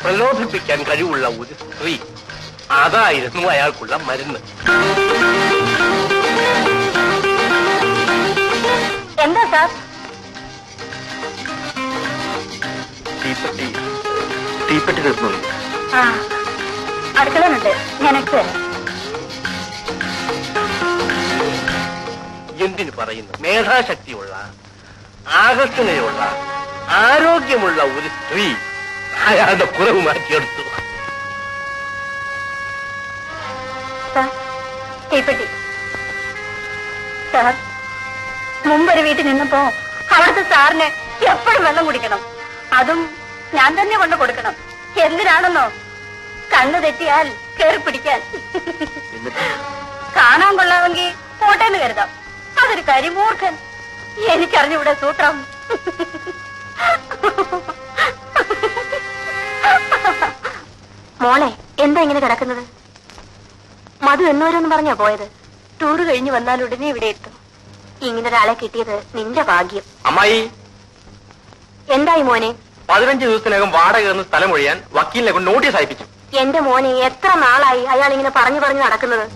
പ്രലോഭിപ്പിക്കാൻ കഴിവുള്ള ഒരു സ്ത്രീ, അതായിരുന്നു അയാൾക്കുള്ള മരുന്ന്. എന്താ സാർ? തീപ്പെട്ടി തീർന്നു. അടുക്കളയുണ്ട്, ഞാൻ എടുത്തു തരാം. എന്തിനു പറയുന്നു? മേധാശക്തിയുള്ള, ആകർഷണയുള്ള, ആരോഗ്യമുള്ള ഒരു സ്ത്രീ അയാളുടെ കുറവ് മാറ്റിയെടുത്തു. തീപ്പെട്ടി സാർ, മുമ്പൊരു വീട്ടിൽ നിന്നപ്പോ അവിടുത്തെ സാറിന് എപ്പോഴും വെള്ളം കുടിക്കണം, അതും ഞാൻ തന്നെ കൊണ്ട് കൊടുക്കണം. എന്തിനാണെന്നോ? കണ്ണു തെറ്റിയാൽ കയറി പിടിക്കാൻ. കാണാൻ കൊള്ളാമെങ്കിൽ പോട്ടെന്ന് കരുതാം. അതൊരു കരിമൂർഖൻ. എനിക്കറിഞ്ഞൂടെ സൂത്രം. മോളെ, എന്താ ഇങ്ങനെ കിടക്കുന്നത്? മധു എന്നോരോന്ന് പറഞ്ഞാ പോയത്. ടൂറ് കഴിഞ്ഞ് വന്നാൽ ഉടനെ ഇവിടെ എത്തും. ഇങ്ങനൊരാളെ കിട്ടിയത് നിന്റെ ഭാഗ്യം. അമ്മായി, എന്തായി മോനെ? 15 ദിവസത്തിനകം വാടക എന്ന സ്ഥലം ഒഴിയാൻ വക്കീലിനെ കൊണ്ട് നോട്ടീസ് അയപ്പിച്ചു. എന്റെ മോനെ, എത്ര നാളായി അയാൾ ഇങ്ങനെ പറഞ്ഞു പറഞ്ഞു നടക്കുന്നത്?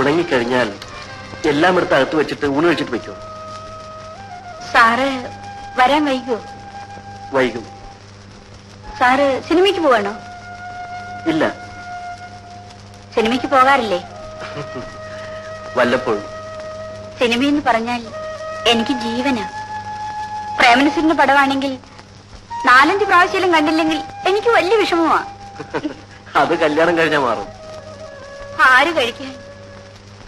ഉണങ്ങിക്കഴിഞ്ഞാൽ എല്ലാം എടുത്ത് അകത്ത് വെച്ചിട്ട് ഊണ് കഴിച്ചിട്ട് വയ്ക്കോ? സാറ് വരാൻ വൈകുമോ? വൈകും. സാറ് സിനിമയ്ക്ക് പോവാണോ? ഇല്ല. സിനിമയ്ക്ക് പോകാറില്ലേ? വല്ലപ്പോഴും. സിനിമയെന്ന് പറഞ്ഞാൽ എനിക്ക് ജീവനാ. പ്രേമനസിന്റെ പടമാണെങ്കിൽ 4-5 പ്രാവശ്യം കണ്ടില്ലെങ്കിൽ എനിക്ക് വലിയ വിഷമമാ. അത് കല്യാണം കഴിഞ്ഞാൽ മാറും. ആര് കഴിക്കാൻ?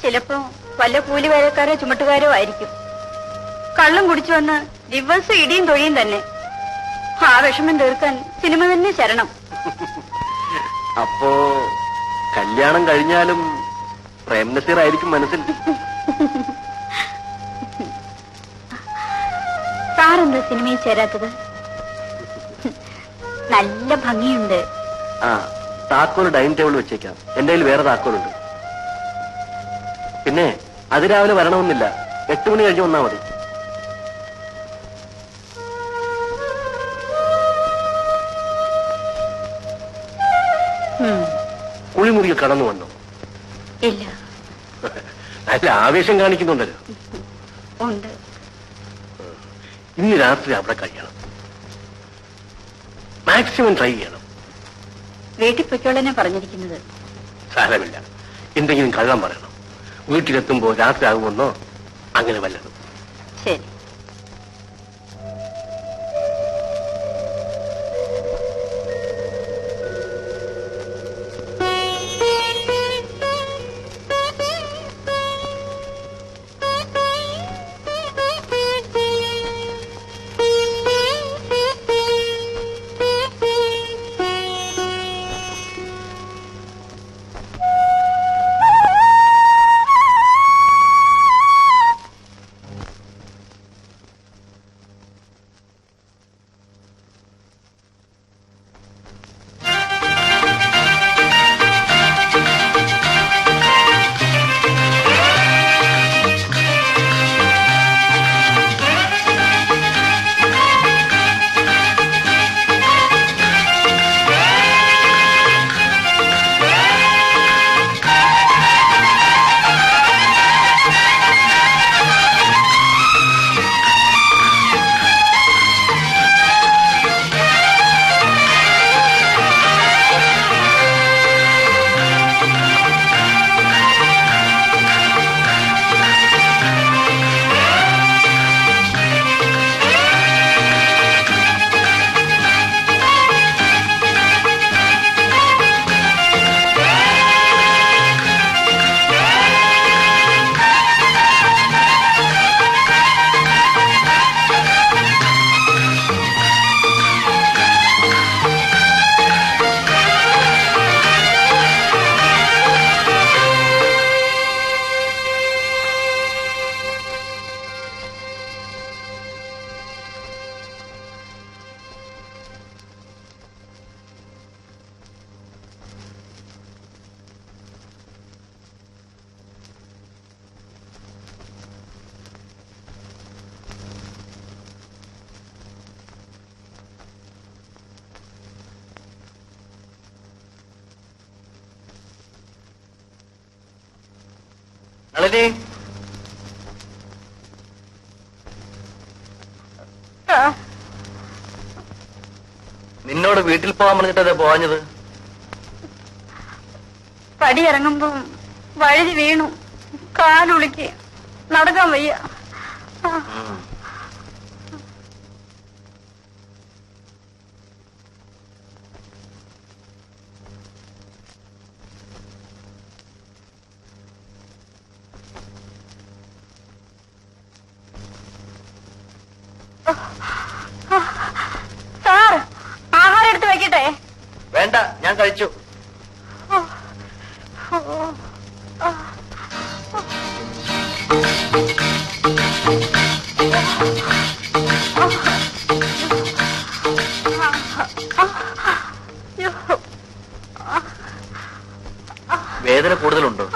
ചിലപ്പോ വല്ല കൂലി വേലക്കാരോ ചുമട്ടുകാരോ ആയിരിക്കും. കള്ളം കുടിച്ചു വന്ന് ദിവസം ഇടിയും തൊഴിയും തന്നെ. ആ വിഷമം തീർക്കാൻ സിനിമ തന്നെ ശരണം. അപ്പോ കല്യാണം കഴിഞ്ഞാലും പ്രേംനസീർ ആയിരിക്കും മനസ്സിൽ. സാറെന്താ സിനിമയിൽ ചേരാത്തത്? നല്ല ഭംഗിയുണ്ട്. താക്കോൽ ഡൈനിങ് ടേബിൾ വെച്ചേക്കാം. എന്റെ കയ്യിൽ വേറെ താക്കോലുണ്ട്. പിന്നെ അതിരാവിലെ വരണമെന്നില്ല, 8 മണി കഴിഞ്ഞ് വന്നാ മതി. കുളിമുറിയിൽ കടന്നു വന്നോ? ഇല്ല. നല്ല ആവേശം കാണിക്കുന്നുണ്ടല്ലോ. ഉണ്ട്. ഇന്ന് രാത്രി അവിടെ കഴിയണം. മാക്സിമം ട്രൈ ചെയ്യണം. വീട്ടിൽ പൊയ്ക്കോളനെ പറഞ്ഞിരിക്കുന്നത്. സാരമില്ല, എന്തെങ്കിലും കള്ളം പറയണം. വീട്ടിലെത്തുമ്പോ രാത്രി ആകുമെന്നോ അങ്ങനെ വല്ലതും. ശരി. നളിനി, നിന്നോട് വീട്ടിൽ പോകാൻ പറഞ്ഞിട്ടേ പോവാഞ്ഞത്? പടി ഇറങ്ങുമ്പോ വഴുതി വീണു, കാലുളിക്ക് നടക്കാൻ വയ്യ. സാർ, ആഹാരം എടുത്ത് വെക്കട്ടെ? വേണ്ട, ഞാൻ കഴിച്ചു. വേദന കൂടുതലുണ്ടോ?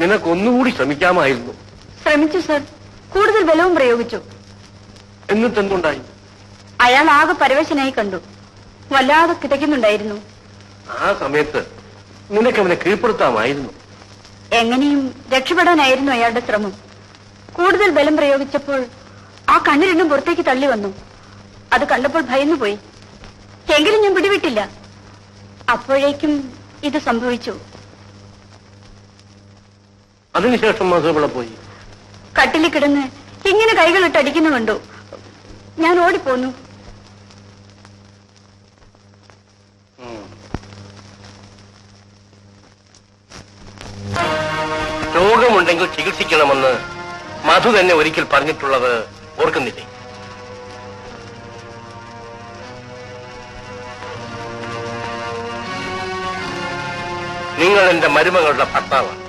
നിനക്കൊന്നുകൂടി ശ്രമിക്കാമായിരുന്നു. ശ്രമിച്ചു സർ, കൂടുതൽ ബലവും പ്രയോഗിച്ചു. എന്നിട്ടെന്തുണ്ടായി? അയാൾ ആകെ പരവശനായി കണ്ടു, വല്ലാതെ കിതയ്ക്കുന്നുണ്ടായിരുന്നു. ആ സമയത്ത് നിനക്കവനെ കീഴ്പ്പെടുത്താമായിരുന്നു. എങ്ങനെയും രക്ഷപ്പെടാനായിരുന്നു അയാളുടെ ശ്രമം. കൂടുതൽ ബലം പ്രയോഗിച്ചപ്പോൾ ആ കണ്ണു രണ്ടും പുറത്തേക്ക് തള്ളി വന്നു. അത് കണ്ടപ്പോൾ ഭയന്നുപോയി. എങ്കിലും ഞാൻ പിടിവിട്ടില്ല. അപ്പോഴേക്കും ഇത് സംഭവിച്ചു. അതിനുശേഷം മാധവപിള്ള പോയി. കട്ടിലിൽ കിടന്ന് ഇങ്ങനെ കൈകളിട്ട് അടിക്കുന്നു കണ്ടു. ഞാൻ ഓടിപ്പോന്നു. രോഗമുണ്ടെങ്കിൽ ചികിത്സിക്കണമെന്ന് മധു തന്നെ ഒരിക്കൽ പറഞ്ഞിട്ടുള്ളത് ഓർക്കുന്നില്ലേ? നിങ്ങൾ എന്റെ മരുമകളുടെ ഭർത്താവാണ്.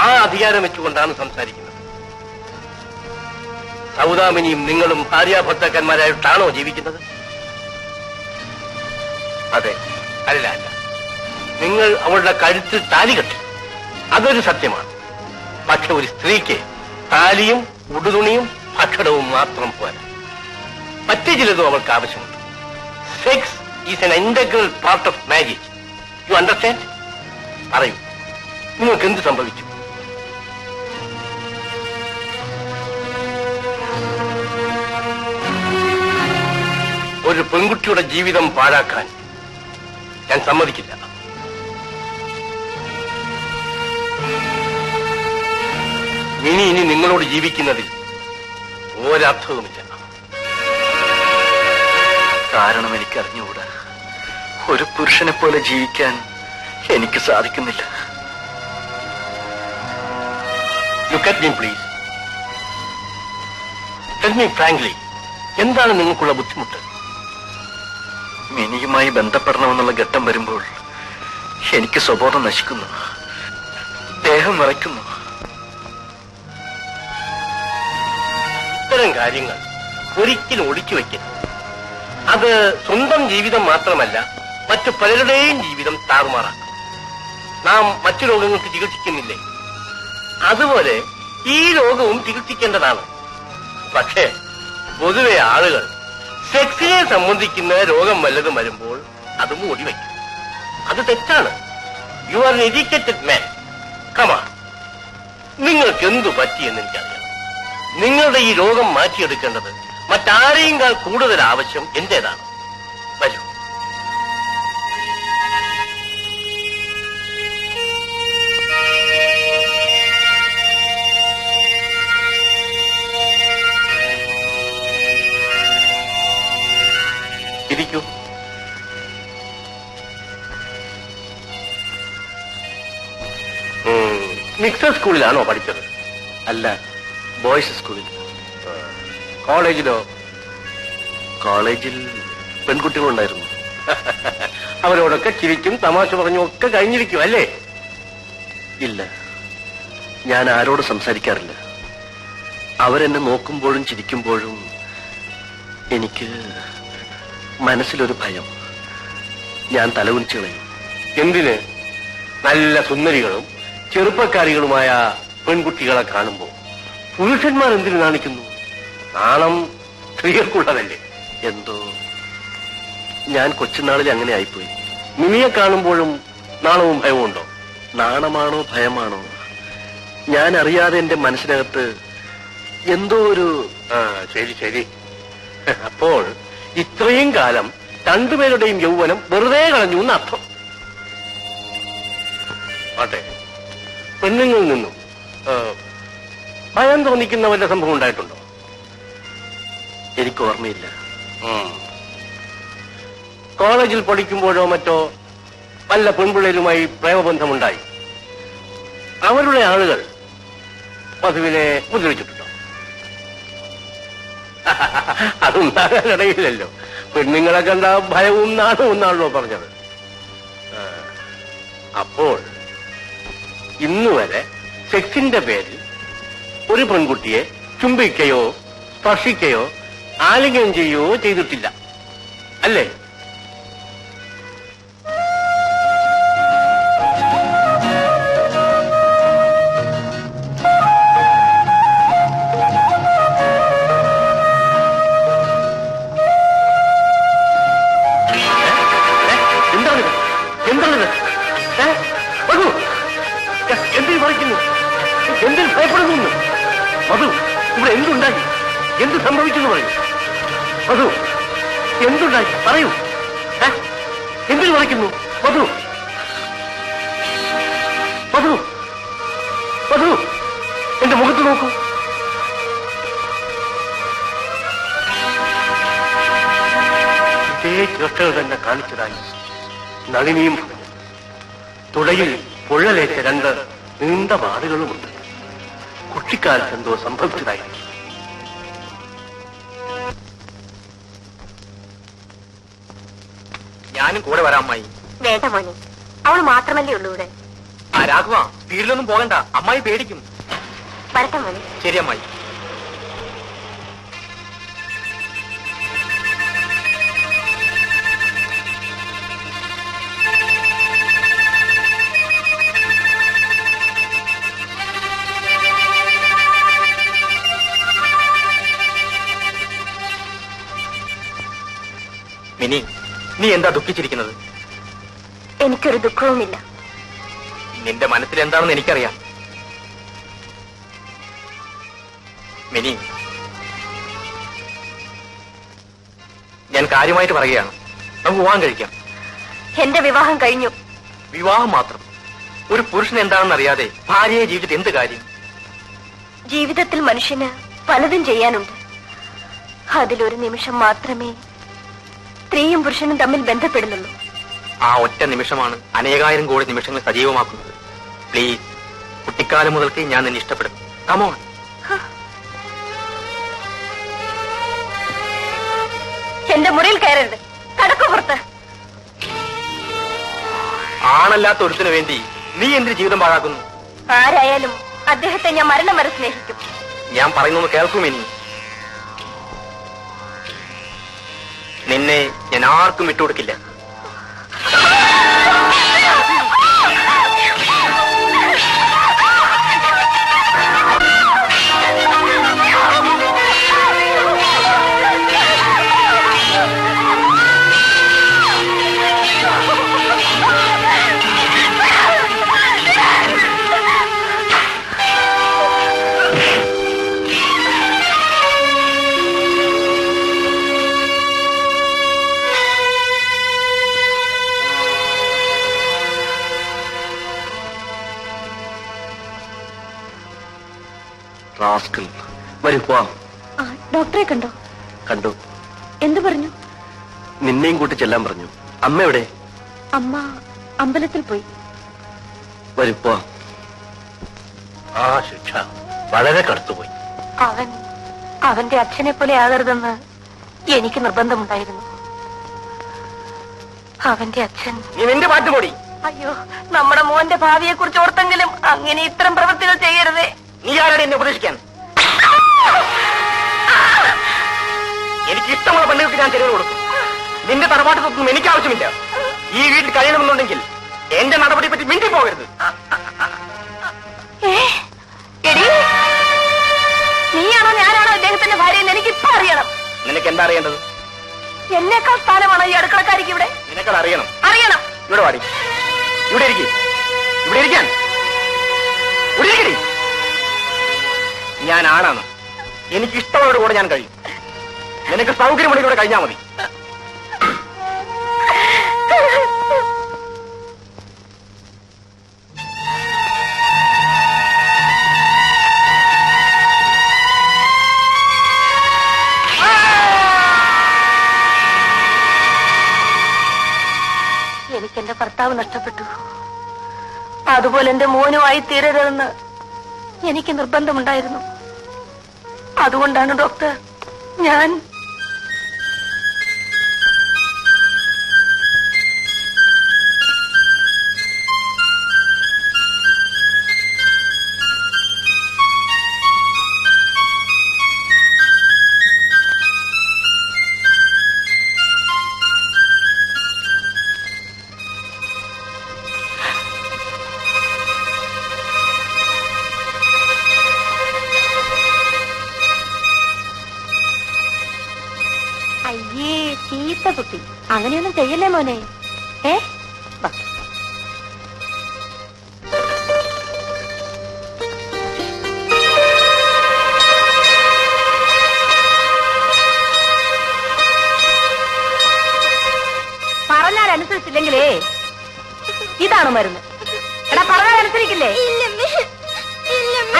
ആ അധികാരം വെച്ചുകൊണ്ടാണ് സംസാരിക്കുന്നത്. സൗദാമിനിയും നിങ്ങളും ഭാര്യാഭർത്താക്കന്മാരായിട്ടാണോ ജീവിക്കുന്നത്? അതെ. അല്ല അല്ല, നിങ്ങൾ അവളുടെ കഴുത്തിൽ താലി കെട്ടി, അതൊരു സത്യമാണ്. പക്ഷെ ഒരു സ്ത്രീക്ക് താലിയും ഉടുതുണിയും ഭക്ഷണവും മാത്രം പോരാ. മറ്റു ചിലതും അവൾക്ക് ആവശ്യമുണ്ട്. Sex is N integral part of marriage. You understand? പറയൂ, നിങ്ങൾക്ക് എന്ത് സംഭവിച്ചു? ഒരു പെൺകുട്ടിയുടെ ജീവിതം പാഴാക്കാൻ ഞാൻ സമ്മതിക്കില്ല. ഇനി നിങ്ങളോട് ജീവിക്കുന്നതിൽ ഒരർത്ഥവുമില്ല. കാരണം എനിക്കറിഞ്ഞുകൂടാ. ഒരു പുരുഷനെ പോലെ ജീവിക്കാൻ എനിക്ക് സാധിക്കുന്നില്ല. Look at me please. Tell me frankly, എന്താണ് നിങ്ങൾക്കുള്ള ബുദ്ധിമുട്ട്? മിനിയുമായി ബന്ധപ്പെടണമെന്നുള്ള ഘട്ടം വരുമ്പോൾ എനിക്ക് സ്വബോധം നശിക്കുന്നു, ദേഹം വിറയ്ക്കുന്നു. ഇത്തരം കാര്യങ്ങൾ ഒരിക്കലും ഒളിച്ചു വയ്ക്കരുത്. അത് സ്വന്തം ജീവിതം മാത്രമല്ല, മറ്റു പലരുടെയും ജീവിതം താറുമാറാക്കും. നാം മറ്റു രോഗങ്ങൾക്ക് ചികിത്സിക്കുന്നില്ലേ, അതുപോലെ ഈ രോഗവും ചികിത്സിക്കേണ്ടതാണ്. പക്ഷേ പൊതുവെ ആളുകൾ സെക്സിനെ സംബന്ധിക്കുന്ന രോഗം വല്ലതും വരുമ്പോൾ അത് മൂടിവയ്ക്കും. അത് തെറ്റാണ്. യു ആർ എൻ എഡ്യൂക്കേറ്റഡ് മാൻ. കമാ, നിങ്ങൾക്ക് എന്തു പറ്റിയെന്ന് എനിക്കറിയാം. നിങ്ങളുടെ ഈ രോഗം മാറ്റിയെടുക്കേണ്ടത് മറ്റാരെയും കൂടുതൽ ആവശ്യം എന്റേതാണ്. വരൂ. ഇരിക്കൂ. മിക്സഡ് സ്കൂളിലാണോ പഠിച്ചത്? അല്ല, ബോയ്സ് സ്കൂളിൽ. കോളേജിലോ? കോളേജിൽ പെൺകുട്ടികളുണ്ടായിരുന്നു. അവരോടൊക്കെ ചിരിച്ചും തമാശ പറഞ്ഞും ഒക്കെ കഴിഞ്ഞിരിക്കും അല്ലേ? ഇല്ല, ഞാൻ ആരോട് സംസാരിക്കാറില്ല. അവരെന്നെ നോക്കുമ്പോഴും ചിരിക്കുമ്പോഴും എനിക്ക് മനസ്സിലൊരു ഭയം. ഞാൻ തലകുനിച്ചു കളയും. എന്തിന്? നല്ല സുന്ദരികളും ചെറുപ്പക്കാരികളുമായ പെൺകുട്ടികളെ കാണുമ്പോൾ പുരുഷന്മാർ എന്തിനു നാണിക്കുന്നു? നാണം സ്ത്രീകൾക്കുള്ളതല്ലേ? എന്തോ ഞാൻ കൊച്ചുനാളിൽ അങ്ങനെ ആയിപ്പോയി. മിനിയെ കാണുമ്പോഴും നാണവും ഭയവും ഉണ്ടോ? നാണമാണോ ഭയമാണോ, ഞാൻ അറിയാതെ എന്റെ മനസ്സിനകത്ത് എന്തോ ഒരു... ശരി ശരി. അപ്പോൾ ഇത്രയും കാലം രണ്ടുപേരുടെയും യൗവനം വെറുതെ കളഞ്ഞു എന്നർത്ഥം. ആട്ടെ, പെണ്ണുങ്ങളിൽ നിന്നും ഭയം തോന്നിക്കുന്ന വല്ല സംഭവം ഉണ്ടായിട്ടുണ്ടോ? എനിക്ക് ഓർമ്മയില്ല. കോളേജിൽ പഠിക്കുമ്പോഴോ മറ്റോ വല്ല പെൺപിള്ളേരുമായി പ്രേമബന്ധമുണ്ടായി അവരുടെ ആളുകൾ വധുവിനെ ഉപദ്രവിച്ചിട്ടുണ്ടോ? അതുണ്ടാകാനിടയില്ലല്ലോ. പെണ്ണുങ്ങളെ കണ്ട ഭയവും നാണവും എന്നാണല്ലോ പറഞ്ഞത്. അപ്പോൾ ഇന്നുവരെ സെക്സിന്റെ പേരിൽ ഒരു പെൺകുട്ടിയെ ചുംബിക്കുകയോ സ്പർശിക്കുകയോ ആലിംഗനം ചെയ്യുകയോ ചെയ്തിട്ടില്ല അല്ലേ? എന്തിനു പറയുന്നു? എന്തിനു ഭയപ്പെടുന്നു? മധു, ഇവിടെ എന്തുണ്ടായി? എന്ത് സംഭവിച്ചെന്ന് പറയൂ. മധു, എന്തുണ്ടായി പറയൂ. എന്തിനു പറയുന്നു? മധു, മധു, മധു, എന്റെ മുഖത്ത് നോക്കൂ. ഇതേ ചേഷ്ടകൾ തന്നെ കാണിച്ചതായി നളിനിയും പറഞ്ഞു. തുടയിൽ പുഴലേറ്റ രണ്ട് നീണ്ട വാടുകളുമുണ്ട്. കുട്ടിക്കാലത്ത് എന്തോ സംഭവിച്ചതായിരിക്കും. ഞാനും കൂടെ വരാം അമ്മായി. വേണ്ട മോനെ, അവൾ മാത്രമല്ലേ ഉള്ളൂ ഇവിടെ. ആ രാഘവ, വീട്ടിലൊന്നും പോകണ്ട, അമ്മായി പേടിക്കും. വരട്ടെ മോനെ. ശരി അമ്മായി. മിനി, നീ എന്താ ദുഃഖിച്ചിരിക്കുന്നത്? എനിക്കൊരു ദുഃഖവുമില്ല. നിന്റെ മനസ്സിൽ എന്താണെന്ന് എനിക്കറിയാം. മിനി, ഞാൻ കാര്യമായിട്ട് പറയുകയാണ്. നമുക്ക് വിവാഹം കഴിക്കാം. എന്റെ വിവാഹം കഴിഞ്ഞു. വിവാഹം മാത്രം? ഒരു പുരുഷൻ എന്താണെന്ന് അറിയാതെ ഭാര്യയെ ജീവിച്ചിട്ട് എന്ത് കാര്യം? ജീവിതത്തിൽ മനുഷ്യന് പലതും ചെയ്യാനുണ്ട്. അതിലൊരു നിമിഷം മാത്രമേ സ്ത്രീയും പുരുഷനും തമ്മിൽ ബന്ധപ്പെടുന്നുള്ളൂ. ആ ഒറ്റ നിമിഷമാണ് അനേകായിരം കോടി നിമിഷങ്ങൾ സജീവമാക്കുന്നത്. പ്ലീസ്, കുട്ടിക്കാലം മുതൽക്ക് ഞാൻ നിന്നെ ഇഷ്ടപ്പെടുന്നു. കമോൺ. എന്റെ മുറിയിൽ കയറരുത്. കടക്കു പുറത്ത്. ആണല്ലാത്ത ഒരുത്തിനു വേണ്ടി നീ എന്തിന് ജീവിതം പാഴാക്കുന്നു? ആരായാലും അദ്ദേഹത്തെ ഞാൻ മരണം വരെ സ്നേഹിക്കും. ഞാൻ പറയുന്നത് കേൾക്കും. ഇനി നിന്നെ ഞാൻ ആർക്കും വിട്ടുകൊടുക്കില്ല. വരൂ പോവാം. ഡോക്ടറെ കണ്ടോ? കണ്ടു. എന്തു പറഞ്ഞു? നിന്നെയും കൂട്ടി ചെല്ലാൻ പറഞ്ഞു. അമ്മ എവിടെ? അമ്മ അമ്പലത്തിൽ പോയി. വരൂ പോവാം. ആ ശിക്ഷ വളരെ കടുത്തുപോയി. അവന്റെ അച്ഛനെ പോലെ ആകരുതെന്ന് എനിക്ക് നിർബന്ധമുണ്ടായിരുന്നു. അവന്റെ അച്ഛൻ നിന്റെ പാട്ടുകൂടി. അയ്യോ, നമ്മുടെ മോന്റെ ഭാവിയെ കുറിച്ച് ഓർത്തെങ്കിലും അങ്ങനെ ഇത്തരം പ്രവൃത്തികൾ ചെയ്യരുതേ. നീ ആരാണ് എന്നെ ഉപദേശിക്കാൻ? എനിക്ക് ഇഷ്ടമുള്ള പെണ്ണുകൾക്ക് ഞാൻ ചെലവ് കൊടുക്കും. നിന്റെ തറവാട്ടത്തൊന്നും എനിക്ക് ആവശ്യമില്ല. ഈ വീട്ടിൽ കഴിയണമെന്നുണ്ടെങ്കിൽ എന്റെ നടപടിയെ പറ്റി മിണ്ടി പോകരുത്. നീയാണോ ഞാനാണോ അദ്ദേഹത്തിന്റെ ഭാര്യയെന്ന് എനിക്കിപ്പോ അറിയണം. നിനക്ക് എന്താ അറിയേണ്ടത്? എന്നേക്കാൾ സ്ഥാനമാണോ ഈ അടുക്കളക്കാരിക്ക് ഇവിടെ? നിനക്കത് അറിയണം. അറിയണം. ഇവിടെ വാടി. ഇവിടെ ഇരിക്കും. ഇവിടെ ഇരിക്കാൻ. ഇവിടെ ഇരിക്കടി. ഞാൻ ആണാണ്. എനിക്ക് ഇഷ്ടമുള്ളവരുടെ കൂടെ ഞാൻ കഴിയും. നിനക്ക് സൗകര്യമുള്ള കഴിഞ്ഞാൽ മതി. എനിക്കെന്റെ ഭർത്താവ് നഷ്ടപ്പെട്ടു. അതുപോലെ എന്റെ മോനുമായി തീരരുതെന്ന് എനിക്ക് നിർബന്ധമുണ്ടായിരുന്നു. അതുകൊണ്ടാണ് ഡോക്ടർ ഞാൻ ചീത്ത കുട്ടി അങ്ങനെയൊന്നും ചെയ്യല്ലേ മോനെ. പറഞ്ഞാൽ അനുസരിച്ചില്ലെങ്കിലേ ഇതാണ് മരുന്ന്. എടാ പറഞ്ഞാൽ അനുസരിക്കില്ലേ?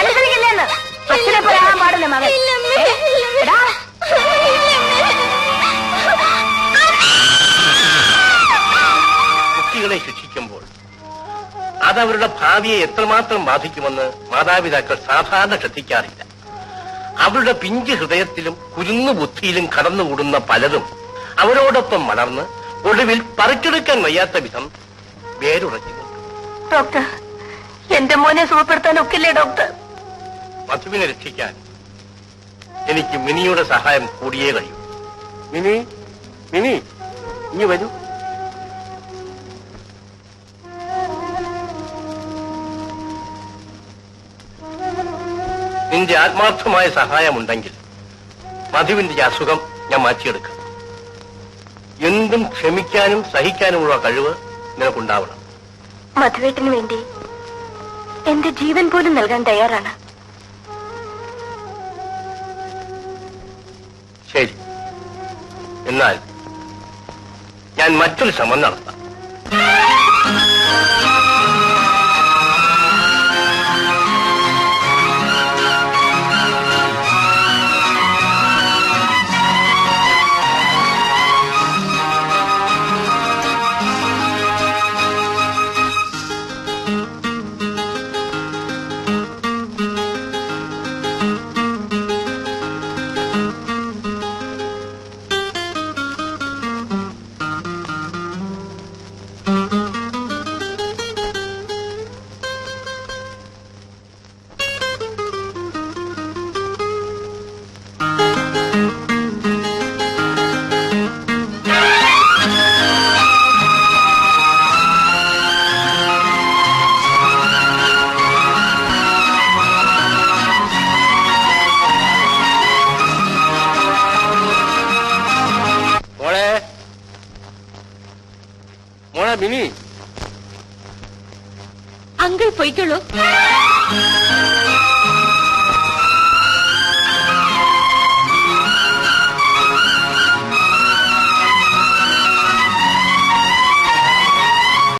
അനുസരിക്കില്ലേന്ന് അച്ഛനെ പോലെ ആകാൻ പാടില്ല മകൻ. എടാ കുട്ടികളെ ശിക്ഷിക്കുമ്പോൾ അതവരുടെ ഭാവിയെ എത്രമാത്രം ബാധിക്കുമെന്ന് മാതാപിതാക്കൾ സാധാരണ ശ്രദ്ധിക്കാറില്ല. അവരുടെ പിഞ്ച് ഹൃദയത്തിലും കുരുന്നു ബുദ്ധിയിലും കടന്നുകൂടുന്ന പലതും അവരോടൊപ്പം വളർന്ന് ഒടുവിൽ പറിച്ചെടുക്കാൻ വയ്യാത്ത വിധം വേരുറച്ചു. ഡോക്ടർ, എന്റെ മോനെ സുഖപ്പെടുത്താൻ ഒക്കില്ലേ ഡോക്ടർ? മധുവിനെ രക്ഷിക്കാൻ എനിക്ക് മിനിയുടെ സഹായം കൂടിയേ കഴിയൂ. മിനി, മിനി ഇനി വരൂ. നിന്റെ ആത്മാർത്ഥമായ സഹായമുണ്ടെങ്കിൽ മധുവിന്റെ അസുഖം ഞാൻ മാറ്റിയെടുക്കും. എന്തും ക്ഷമിക്കാനും സഹിക്കാനുമുള്ള കഴിവ് നിനക്കുണ്ടാവണം. മധുവേട്ടിന് വേണ്ടി എന്റെ ജീവൻ പോലും നൽകാൻ തയ്യാറാണ്. ശരി, എന്നാൽ ഞാൻ മറ്റൊരു ശ്രമം നടത്താം. മിനി. അങ്കിൾ പൊയ്ക്കുള്ളൂ.